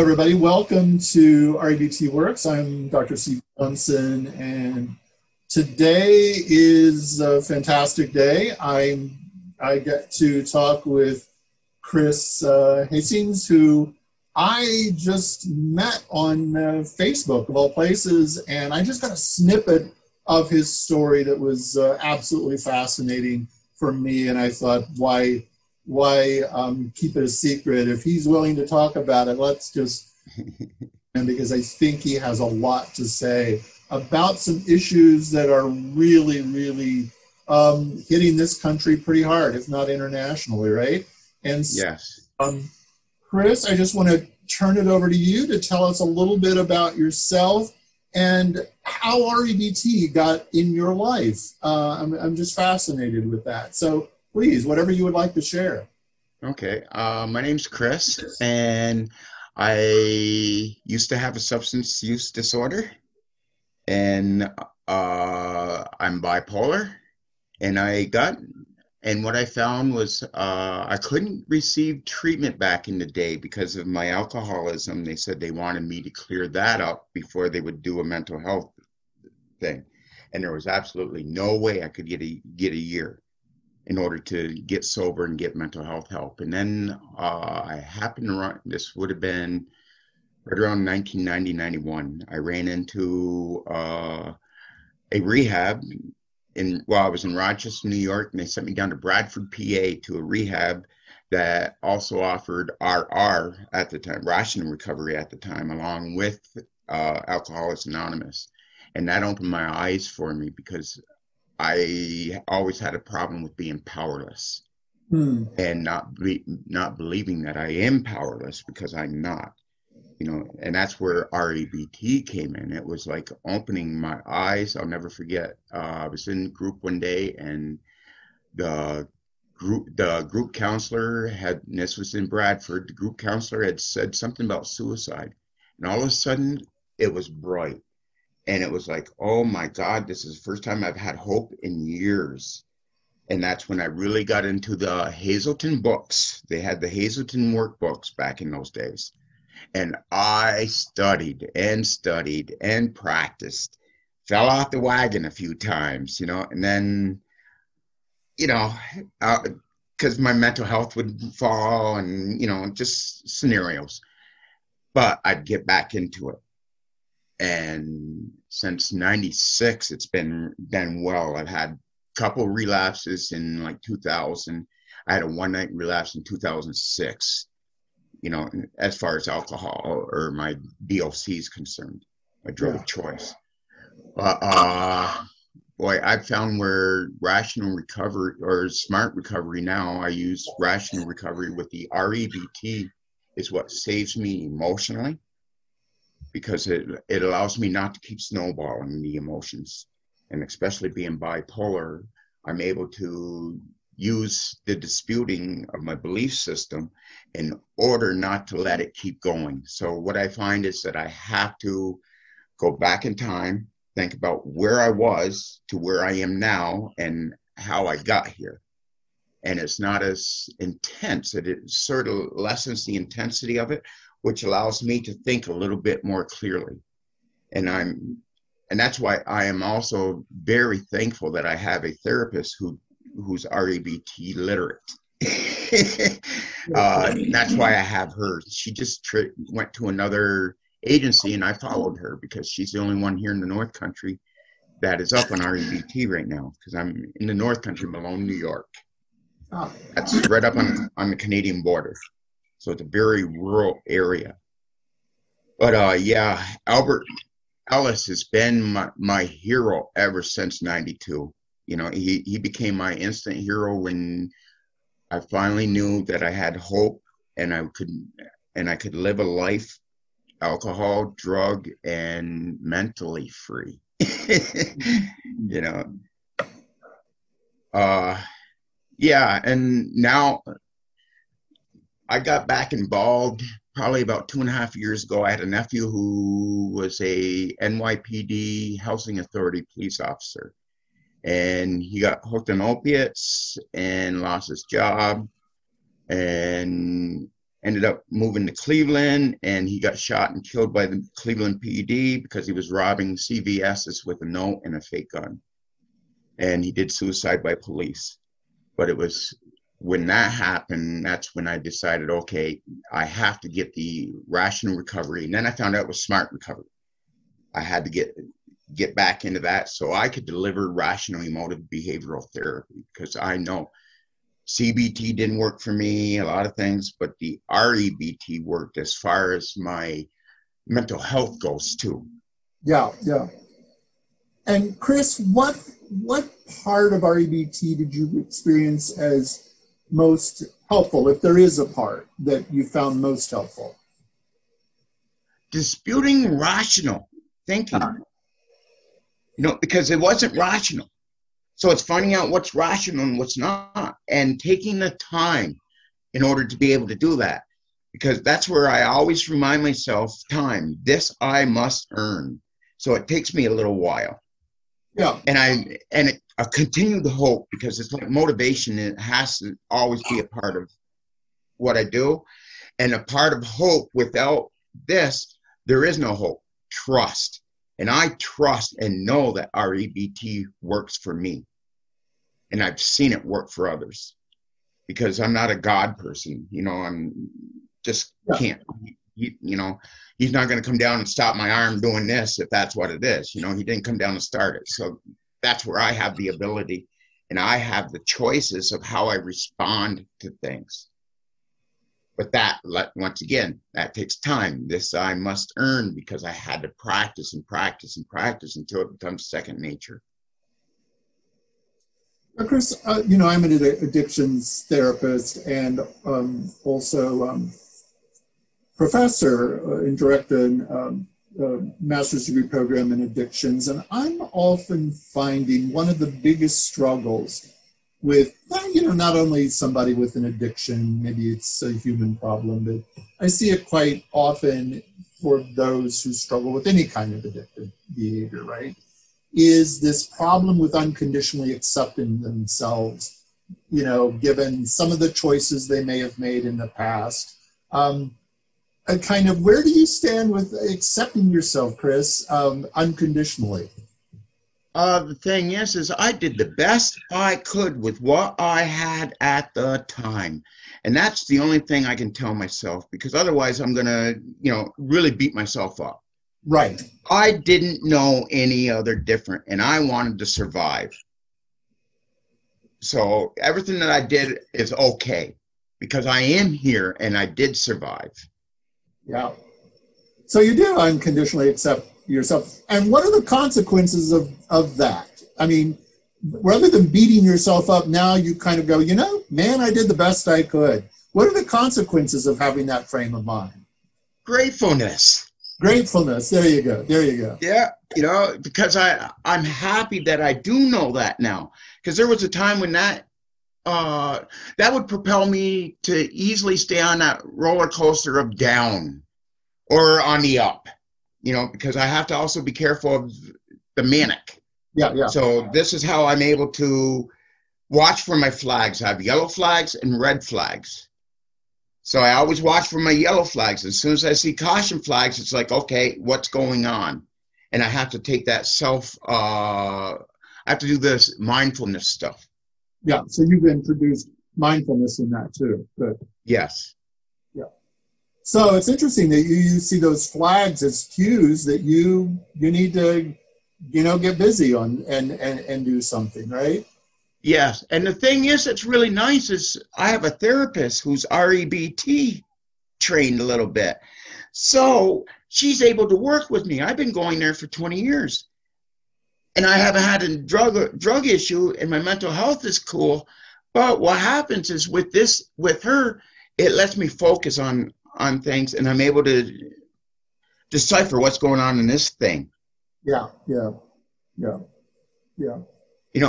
Everybody, welcome to REBT Works. I'm Dr. Steve Johnson, and today is a fantastic day. I get to talk with Chris Hastings, who I just met on Facebook, of all places, and I just got a snippet of his story that was absolutely fascinating for me, and I thought, why keep it a secret? If he's willing to talk about it, let's just, and because I think he has a lot to say about some issues that are really, really hitting this country pretty hard, if not internationally, right? And so, Yes. Chris, I just want to turn it over to you to tell us a little bit about yourself and how REBT got in your life. I'm just fascinated with that. So please, whatever you would like to share. Okay. My name's Chris, and I used to have a substance use disorder, and I'm bipolar. And and what I found was I couldn't receive treatment back in the day because of my alcoholism. They said they wanted me to clear that up before they would do a mental health thing, and there was absolutely no way I could get a year in order to get sober and get mental health help. And then I happened to run, this would have been right around 1990, 91. I ran into a rehab I was in Rochester, New York, and they sent me down to Bradford, PA to a rehab that also offered RR at the time, Rational Recovery at the time, along with Alcoholics Anonymous. And that opened my eyes for me because I always had a problem with being powerless and not believing that I am powerless because I'm not, and that's where REBT came in. It was like opening my eyes. I'll never forget. I was in group one day, and the group counselor and this was in Bradford, the group counselor had said something about suicide, and all of a sudden it was bright. And it was like, oh my God, this is the first time I've had hope in years. And that's when I really got into the Hazelden books. They had the Hazelden workbooks back in those days. And I studied and practiced, fell off the wagon a few times, and then, because my mental health would fall and, just scenarios. But I'd get back into it. And since 96, it's been well. I've had a couple relapses in like 2000. I had a one-night relapse in 2006, as far as alcohol or my DOC is concerned, my drug of choice. But boy, I've found where rational recovery or smart recovery now, I use rational recovery with the REBT is what saves me emotionally, because it allows me not to keep snowballing the emotions. And especially being bipolar, I'm able to use the disputing of my belief system in order not to let it keep going. So what I find is that I have to go back in time, think about where I was to where I am now and how I got here. And it's not as intense. It sort of lessens the intensity of it, which allows me to think a little bit more clearly. And that's why I am also very thankful that I have a therapist who's REBT literate. That's why I have her. She just went to another agency, and I followed her because she's the only one here in the North Country that is up on REBT right now, because I'm in the North Country, Malone, New York. That's right up on the Canadian border. So it's a very rural area. But yeah, Albert Ellis has been my hero ever since 92. He became my instant hero when I finally knew that I had hope and I could live a life, alcohol, drug, and mentally free. Yeah, and now I got back involved probably about 2.5 years ago. I had a nephew who was a NYPD Housing Authority police officer, and he got hooked on opiates and lost his job. And ended up moving to Cleveland, and he got shot and killed by the Cleveland PD because he was robbing CVS's with a note and a fake gun. And he did suicide by police. But it was when that happened, that's when I decided, okay, I have to get the rational recovery. And then I found out it was SMART recovery. I had to get back into that so I could deliver rational emotive behavioral therapy, because I know CBT didn't work for me, a lot of things, but the REBT worked as far as my mental health goes too. Yeah, yeah. And Chris, what part of REBT did you experience as most helpful, if there is a part that you found most helpful? Disputing rational thinking, because it wasn't rational. So it's finding out what's rational and what's not, and taking the time in order to be able to do that. Because that's where I always remind myself, time, this I must earn. So it takes me a little while. Yeah. And I continue to hope, because it's like motivation. It has to always be a part of what I do. And a part of hope, without this, there is no hope. Trust. And I trust and know that REBT works for me. And I've seen it work for others, because I'm not a God person. I'm just can't, he's not going to come down and stop my arm doing this if that's what it is. He didn't come down and start it. So that's where I have the ability, and I have the choices of how I respond to things. But once again, that takes time. This I must earn, because I had to practice and practice and practice until it becomes second nature. Chris, I'm an addictions therapist and also professor and director in master's degree program in addictions. And I'm often finding one of the biggest struggles with, not only somebody with an addiction, maybe it's a human problem, but I see it quite often for those who struggle with any kind of addictive behavior, right? Is this problem with unconditionally accepting themselves, given some of the choices they may have made in the past. Kind of, where do you stand with accepting yourself, Chris, unconditionally? The thing is I did the best I could with what I had at the time. And that's the only thing I can tell myself, because otherwise I'm going to, really beat myself up. Right. I didn't know any other different, and I wanted to survive. So everything that I did is okay, because I am here and I did survive. Yeah. So you do unconditionally accept yourself. And what are the consequences of that? I mean, rather than beating yourself up, now you kind of go, man, I did the best I could. What are the consequences of having that frame of mind? Gratefulness. Gratefulness. There you go. There you go. Yeah. Because I'm happy that I do know that now, because there was a time when that would propel me to easily stay on that roller coaster of down or on the up, because I have to also be careful of the manic. Yeah, yeah. So this is how I'm able to watch for my flags. I have yellow flags and red flags. So I always watch for my yellow flags. As soon as I see caution flags, it's like, okay, what's going on? And I have to take that I have to do this mindfulness stuff. Yeah, so you've introduced mindfulness in that too. Good. Yes. Yeah. So it's interesting that you see those flags as cues that you need to, get busy on and do something, right? Yes. And the thing is, it's really nice is I have a therapist who's REBT trained a little bit. So she's able to work with me. I've been going there for 20 years. And I haven't had a drug issue, and my mental health is cool. But what happens is with her, it lets me focus on things, and I'm able to decipher what's going on in this thing. Yeah.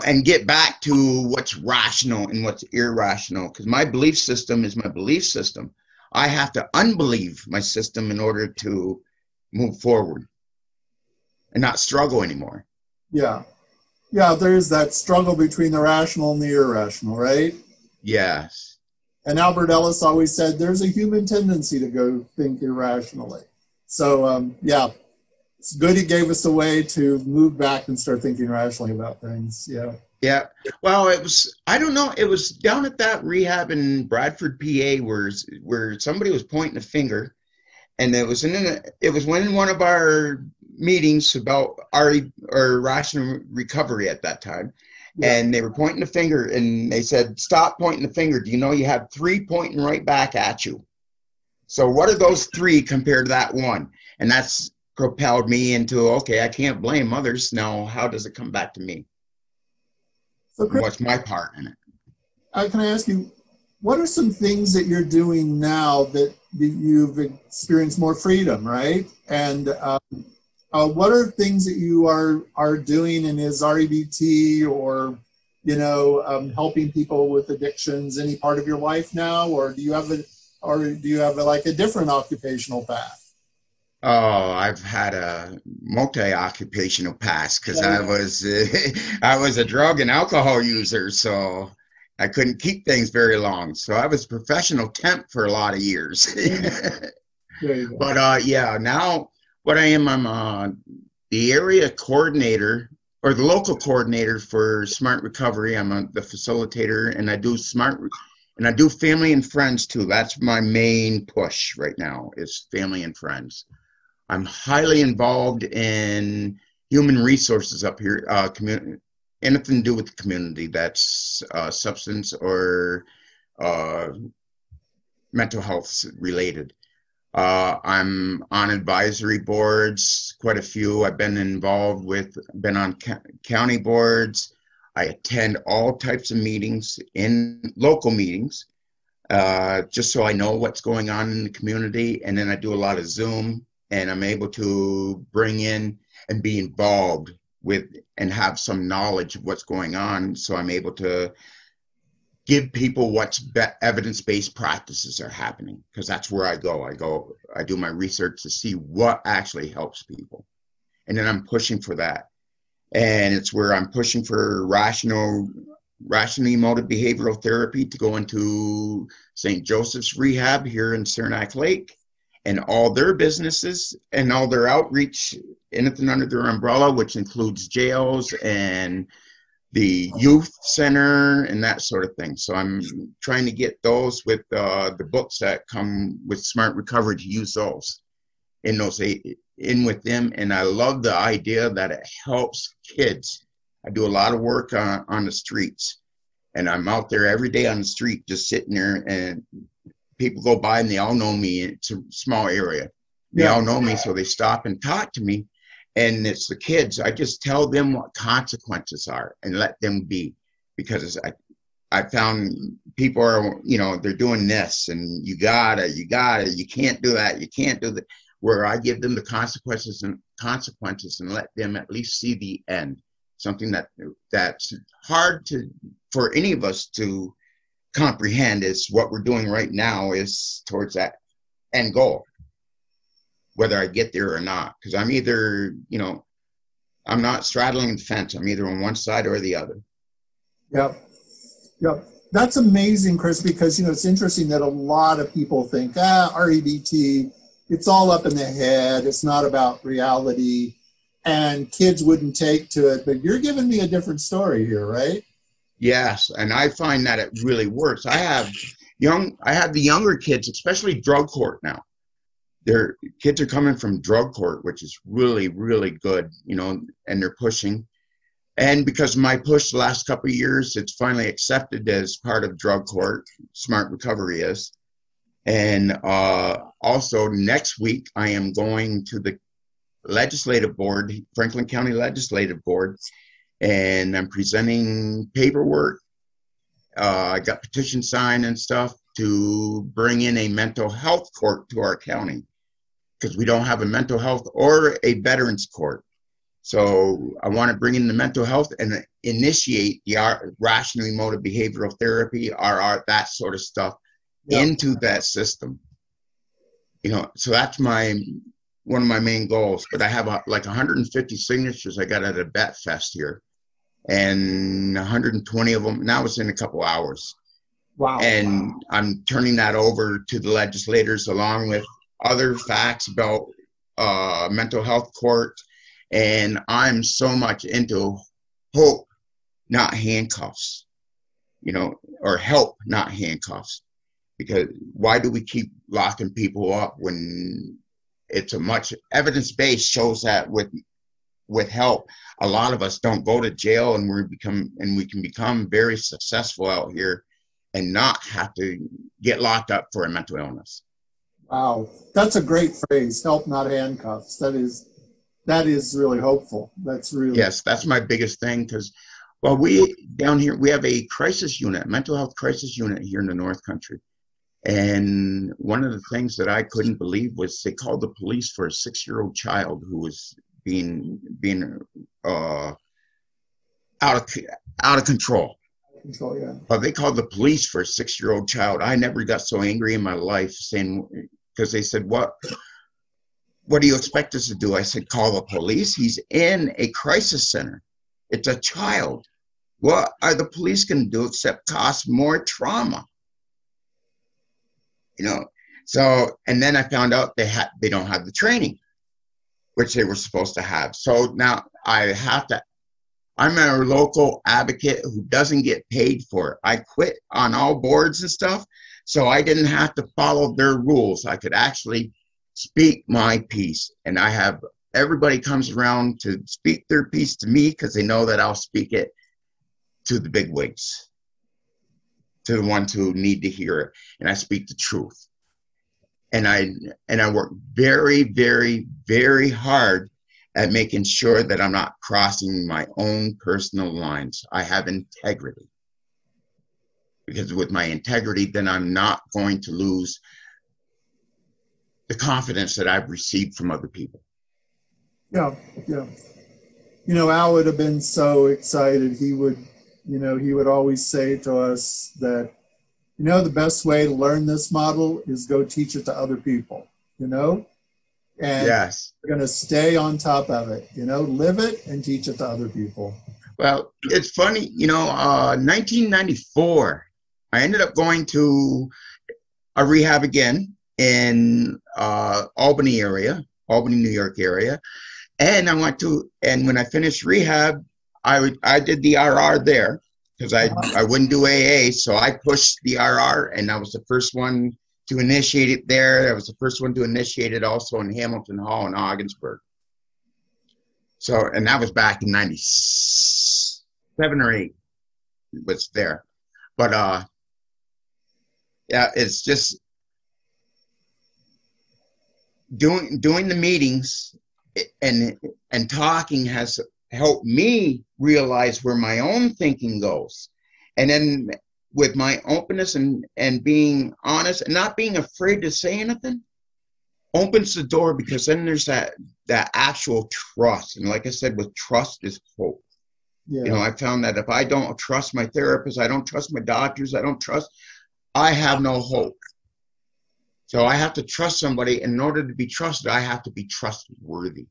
And get back to what's rational and what's irrational, because my belief system is my belief system. I have to unbelieve my system in order to move forward and not struggle anymore. Yeah. Yeah, there's that struggle between the rational and the irrational, right? Yes. And Albert Ellis always said, there's a human tendency to go think irrationally. So yeah, it's good he gave us a way to move back and start thinking rationally about things. Yeah. Yeah. Well, it was, I don't know, it was down at that rehab in Bradford, PA, where somebody was pointing a finger, and it was in one of our meetings about our Irrational Recovery at that time. Yeah. And they were pointing the finger, and they said, stop pointing the finger. Do you know you have 3 pointing right back at you? So what are those 3 compared to that 1? And that's propelled me into, okay, I can't blame others. Now, how does it come back to me? So Chris, what's my part in it? Can I ask you, what are some things that you're doing now that you've experienced more freedom, right? And what are things that you are doing in his REBT or, helping people with addictions, any part of your life now, or do you have like a different occupational path? Oh, I've had a multi-occupational past because I was a drug and alcohol user, so I couldn't keep things very long. So I was a professional temp for a lot of years. There you go. But yeah, now what I am, I'm the area coordinator or the local coordinator for SMART Recovery. I'm the facilitator, and I do family and friends too. That's my main push right now is family and friends. I'm highly involved in human resources up here, anything to do with the community that's substance or mental health related. I'm on advisory boards, quite a few. I've been on county boards. I attend all types of meetings, in local meetings, just so I know what's going on in the community. And then I do a lot of Zoom, and I'm able to bring in and be involved with and have some knowledge of what's going on. So I'm able to give people what's evidence-based practices are happening, because that's where I do my research to see what actually helps people. And then I'm pushing for that. And it's where I'm pushing for rationally motive behavioral therapy to go into St. Joseph's Rehab here in Saranac Lake, and all their businesses and all their outreach, anything under their umbrella, which includes jails and the youth center and that sort of thing. So I'm trying to get those with the books that come with SMART Recovery, to use those in with them. And I love the idea that it helps kids. I do a lot of work on the streets, and I'm out there every day on the street, just sitting there, and people go by and they all know me. It's a small area. They all know me, so they stop and talk to me. And it's the kids. I just tell them what consequences are and let them be, because I found people are, they're doing this, and you gotta, you can't do that, you can't do that. Where I give them the consequences and let them at least see the end. Something that's hard for any of us to comprehend is what we're doing right now is towards that end goal, whether I get there or not. Because I'm either, I'm not straddling the fence. I'm either on one side or the other. Yep. That's amazing, Chris, because, it's interesting that a lot of people think, REBT, it's all up in the head. It's not about reality. And kids wouldn't take to it. But you're giving me a different story here, right? Yes, and I find that it really works. I have the younger kids, especially drug court now. Their kids are coming from drug court, which is really, really good, and they're pushing. And because of my push the last couple of years, it's finally accepted as part of drug court. SMART Recovery is. And also next week, I am going to the legislative board, Franklin County Legislative Board, and I'm presenting paperwork. I got petition signed and stuff to bring in a mental health court to our county, because we don't have a mental health or a veterans court. So I want to bring in the mental health and initiate the rationally motive behavioral therapy, that sort of stuff into that system. So that's one of my main goals. But I have like 150 signatures I got at a Bet Fest here, and 120 of them, now it's in a couple hours. Wow. And I'm turning that over to the legislators along with other facts about mental health court. And I'm so much into hope, not handcuffs, or help, not handcuffs. Because why do we keep locking people up when it's a much evidence-based shows that with help, a lot of us don't go to jail, and we can become very successful out here and not have to get locked up for a mental illness. Wow. That's a great phrase. Help, not handcuffs. That is really hopeful. That's really. Yes, that's my biggest thing, because, well, we down here, we have a crisis unit, mental health crisis unit here in the North Country. And one of the things that I couldn't believe was they called the police for a 6-year-old child who was being out of control. Yeah. But they called the police for a 6-year-old child. I never got so angry in my life, saying, because they said, what do you expect us to do? I said, call the police. He's in a crisis center. It's a child. What are the police going to do except cause more trauma? So, and then I found out they don't have the training, which they were supposed to have. So now I'm a local advocate who doesn't get paid for it. I quit on all boards and stuff, so I didn't have to follow their rules. I could actually speak my piece, and everybody comes around to speak their piece to me because they know that I'll speak it to the big wigs, to the ones who need to hear it, and I speak the truth. And I work very, very, very hard at making sure that I'm not crossing my own personal lines. I have integrity. Because with my integrity, then I'm not going to lose the confidence that I've received from other people. Yeah. Al would have been so excited. He would always say to us that, the best way to learn this model is go teach it to other people, and yes, we're going to stay on top of it, live it and teach it to other people. Well, it's funny, 1994, I ended up going to a rehab again in Albany, New York area. And when I finished rehab, I did the RR there because I wouldn't do AA. So I pushed the RR, and I was the first one to initiate it there. I was the first one to initiate it also in Hamilton Hall in Ogdensburg. So, and that was back in 97 or 8 was there. But yeah, it's just doing the meetings and talking has helped me realize where my own thinking goes. And then with my openness and being honest and not being afraid to say anything opens the door, because then there's that actual trust. And like I said, with trust is hope. Yeah. I found that if I don't trust my therapist, I don't trust my doctors, I have no hope. So I have to trust somebody. In order to be trusted, I have to be trustworthy.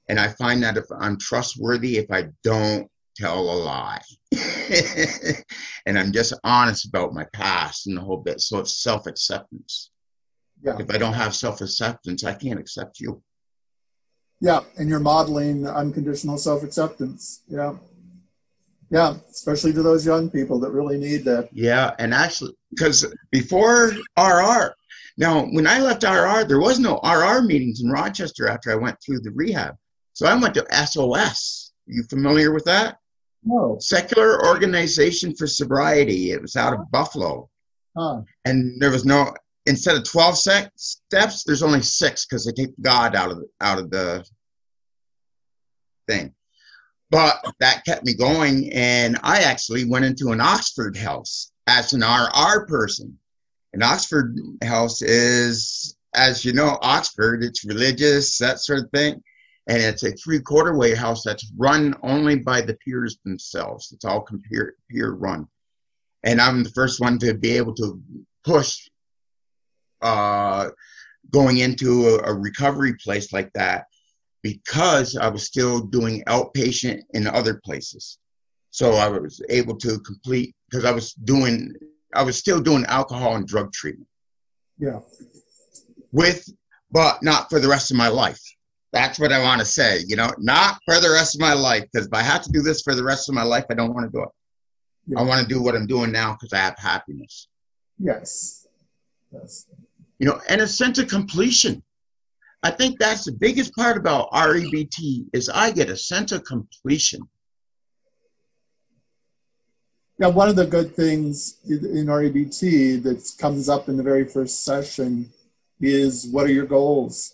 And I find that if I'm trustworthy, if I don't tell a lie and I'm just honest about my past and the whole bit. So it's self-acceptance. Yeah. If I don't have self-acceptance, I can't accept you. Yeah. And you're modeling unconditional self-acceptance. Yeah. Yeah. Especially to those young people that really need that. Yeah. And actually, because before RR, now when I left RR, there was no RR meetings in Rochester after I went through the rehab. So I went to SOS. You familiar with that? No. Secular Organization for Sobriety. It was out of Buffalo. Huh. And there was no, instead of 12 steps, there's only 6 because they take God out of the thing. But that kept me going, and I actually went into an Oxford house as an RR person. An Oxford house is, as you know, Oxford, it's religious, that sort of thing. And it's a 3/4 way house that's run only by the peers themselves. It's all peer run. And I'm the first one to be able to push going into a recovery place like that, because I was still doing outpatient in other places. So I was able to complete, because I was doing I was still doing alcohol and drug treatment. Yeah. But not for the rest of my life. That's what I want to say, you know, not for the rest of my life, because if I have to do this for the rest of my life, I don't want to do it. Yeah. I want to do what I'm doing now because I have happiness. Yes. Yes. You know, and a sense of completion. I think that's the biggest part about REBT is I get a sense of completion. Yeah, one of the good things in REBT that comes up in the very first session is, what are your goals?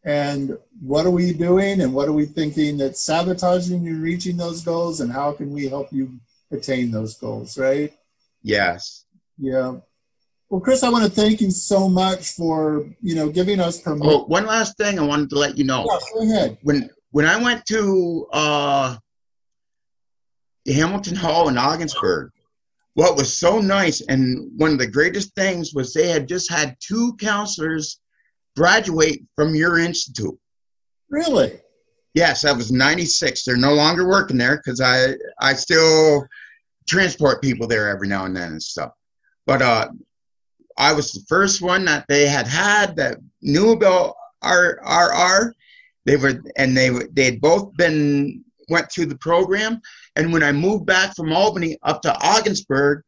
And what are we doing and what are we thinking that's sabotaging you reaching those goals, and how can we help you attain those goals, right? Yes. Yeah. Well, Chris, I want to thank you so much for, you know, giving us permission. Oh, one last thing I wanted to let you know. Yeah, go ahead. When I went to Hamilton Hall in Ogdensburg, what was so nice and one of the greatest things was they had just had 2 counselors graduate from your institute. Really? Yes, that was 96. They're no longer working there because I still transport people there every now and then and stuff. But I was the first one that they had that knew about RR. They'd both went through the program. And when I moved back from Albany up to Ogdensburg,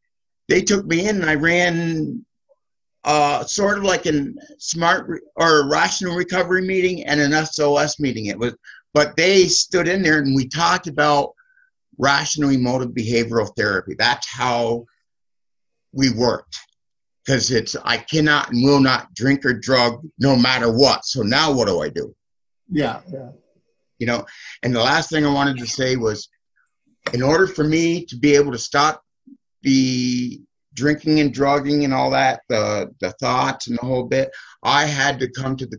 they took me in and I ran sort of like a SMART or Irrational recovery meeting and an SOS meeting. But they stood in there and we talked about rational emotive behavioral therapy. That's how we worked. Because I cannot and will not drink or drug no matter what. So now what do I do? Yeah, yeah. You know, and the last thing I wanted to say was, in order for me to be able to stop the drinking and drugging and all that, the thoughts and the whole bit, I had to come to the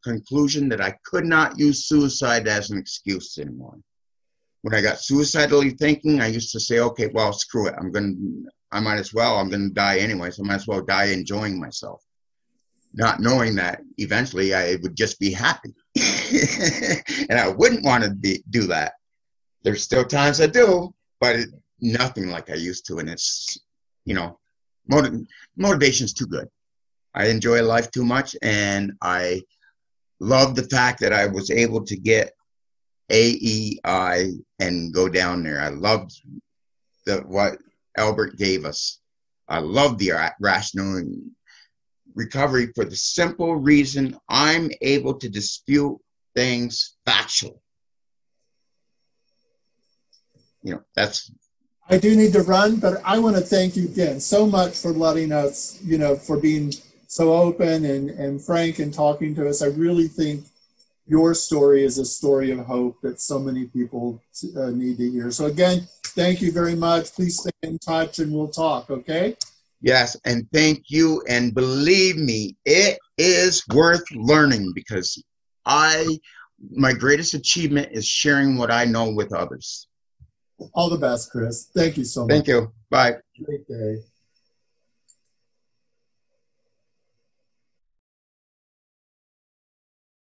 conclusion that I could not use suicide as an excuse anymore. When I got suicidally thinking, I used to say, okay, well, screw it. I'm going to die anyway, so I might as well die enjoying myself. Not knowing that eventually I would just be happy. And I wouldn't want to do that. There's still times I do, but nothing like I used to. And it's, you know, motivation's too good. I enjoy life too much, and I love the fact that I was able to get AEI and go down there. I loved what Albert gave us. I love the rational recovery for the simple reason I'm able to dispute things factually. You know, that's. I do need to run, but I want to thank you again so much for letting us, you know, for being so open and frank and talking to us. I really think your story is a story of hope that so many people need to hear. So again, thank you very much. Please stay in touch and we'll talk, okay? Yes, and thank you. And believe me, it is worth learning, because my greatest achievement is sharing what I know with others. All the best, Chris. Thank you so much. Thank you. Bye. Great day.